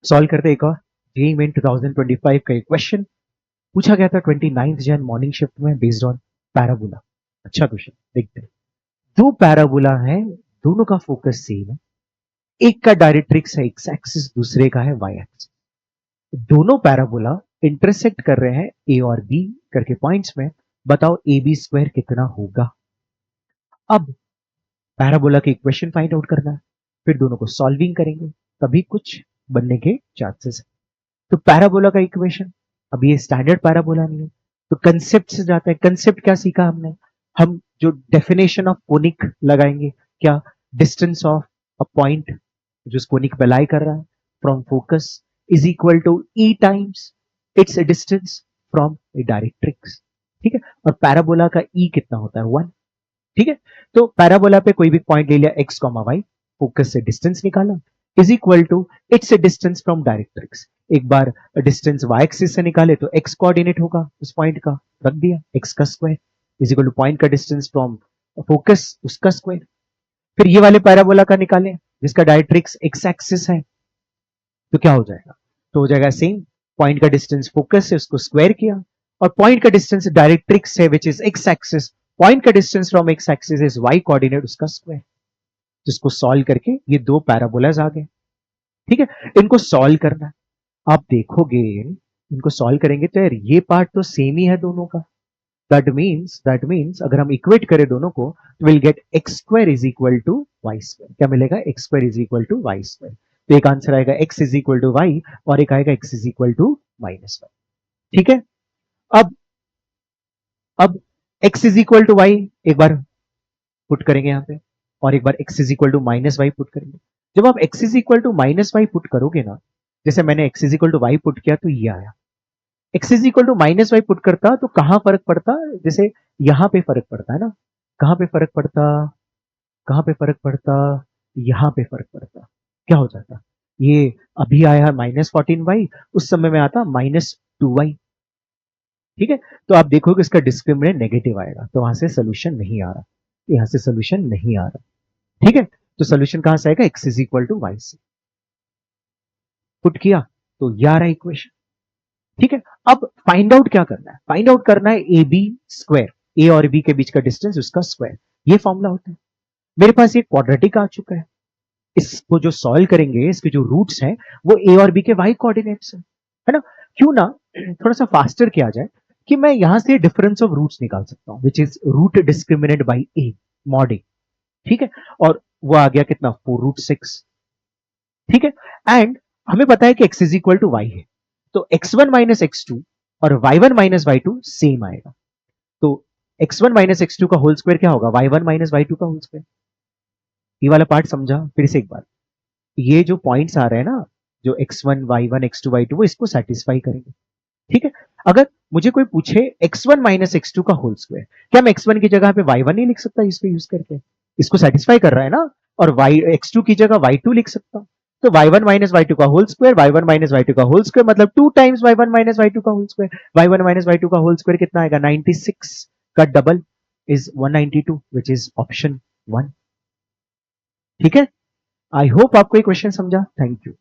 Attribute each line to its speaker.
Speaker 1: Solve करते एक और जेईई मेन 2025 का एक क्वेश्चन पूछा गया था 29 जन मॉर्निंग शिफ्ट में बेस्ड ऑन पैराबोला। अच्छा क्वेश्चन देखते हैं। दो पैराबोला है, दोनों का फोकस सेम है, एक का डायरेक्ट्रिक्स है एक्स एक्सिस, दूसरे का है वाई एक्सिस। दोनों पैराबोला इंटरसेक्ट कर रहे हैं ए और बी करके पॉइंट्स में। बताओ ए बी स्क्वायर कितना होगा। अब पैराबोला के इक्वेशन फाइंड आउट करना है, फिर दोनों को सॉल्विंग करेंगे, तभी कुछ बनने के चांसेस है। तो पैराबोला का इक्वेशन, अब ये स्टैंडर्ड पैराबोला नहीं है तो कंसेप्ट से जाते हैं। कंसेप्ट क्या सीखा हमने, हम जो डेफिनेशन ऑफ कोनिक लगाएंगे, क्या डिस्टेंस ऑफ अ पॉइंट जो कोनिक पे लाई कर रहा है from focus is equal to e times its distance from a directrix. ठीक है, और पैराबोला का ई कितना होता है 1। ठीक है, तो पैराबोला पे कोई भी पॉइंट ले लिया एक्स कॉमा वाई, फोकस से डिस्टेंस निकाला is equal to its distance from directrix. एक बार डिस्टेंस वाई एक्सिस से निकाले तो एक्स कोऑर्डिनेट होगा उस पॉइंट का, रख दिया एक्स का square is equal two point का डिस्टेंस फ्रॉम फोकस उसका स्क्वायर। फिर ये वाले पैराबोला का निकाले जिसका डायरेक्ट्रिक्स एक्स एक्सिस है, तो क्या हो जाएगा, तो हो जाएगा सेम, पॉइंट का डिस्टेंस फोकस से उसको स्क्वायर किया और पॉइंट का डिस्टेंस डायरेक्ट्रिक्स है which is x axis, point का distance from x axis is y coordinate उसका स्क्वायर। जिसको सॉल्व करके ये दो पैराबोलाज आ गए। ठीक है, इनको सॉल्व करना है। आप देखोगे इनको सॉल्व करेंगे तो यार ये पार्ट तो सेम ही है दोनों का। दैट मीन्स अगर हम इक्वेट करें दोनों को तो will get x square is equal to y square. क्या मिलेगा, x square is equal to y square. तो एक आंसर आएगा x is equal to y और एक आएगा x is equal to minus y. ठीक है, अब x is equal to y एक बार पुट करेंगे यहां पे और एक बार x is equal to minus y put करेंगे। जब आप x is equal to minus y put करोगे ना, जैसे मैंने x is equal to y put किया तो ये आया। X is equal to minus y put करता तो कहां फर्क पड़ता, जैसे यहां पे फर्क पड़ता है ना, कहां पे फर्क पड़ता, कहां पे फर्क पड़ता, यहां पे फर्क पड़ता। क्या हो जाता, ये अभी आया -14y, उस समय में आता -2y। ठीक है, तो आप देखोगे इसका डिस्क्रिमिनेंट नेगेटिव आएगा तो वहां से सोल्यूशन नहीं आ रहा, यहां से सोल्यूशन नहीं आ रहा। ठीक है, तो सोल्यूशन कहां से आएगा, x is equal to y से पुट किया तो ये आ रहा है इक्वेशन। ठीक है, अब फाइंड आउट क्या करना है, फाइंड आउट करना है ए बी स्क्वायर, ए और बी के बीच का डिस्टेंस उसका स्क्वायर। ये फॉर्मूला होता है। मेरे पास ये क्वाड्रेटिक आ चुका है, इसको जो सॉल्व करेंगे इसके जो रूट्स हैं वो ए और बी के वाई कोऑर्डिनेट्स है ना। क्यों ना थोड़ा सा फास्टर किया जाए कि मैं यहां से डिफरेंस ऑफ रूट्स निकाल सकता हूं which is root discriminant by a mod a. ठीक है, और वो आ गया कितना 4√6। ठीक है, एंड हमें पता है कि x is equal to y है, तो x1 माइनस x2 और y1 माइनस y2 सेम आएगा। तो x1 माइनस x2 का होल स्क्वायर क्या होगा, y1 माइनस y2 का होल स्क्वायर। ये वाला पार्ट समझा, फिर से एक बार, ये जो पॉइंट्स आ रहे हैं ना, जो x1 y1 x2 y2 वो इसको सेटिस्फाई करेंगे। ठीक है, अगर मुझे कोई पूछे x1 माइनस x2 का होल स्क्वायर, क्या मैं x1 की जगह पे y1 नहीं लिख सकता इसको यूज करके, इसको सेटिस्फाई कर रहा है ना, और x2 की जगह y2 लिख सकता हूं। तो y1 माइनस y2 का whole square, y1 minus y2 का होल स्क्वायर मतलब 2 टाइम्स y1 माइनस y2 का whole square. y1 minus y2 का होल स्क्वायर कितना आएगा, 96 का double is 192 which is option 1। ठीक है, आई होप आपको ये क्वेश्चन समझा। Thank you.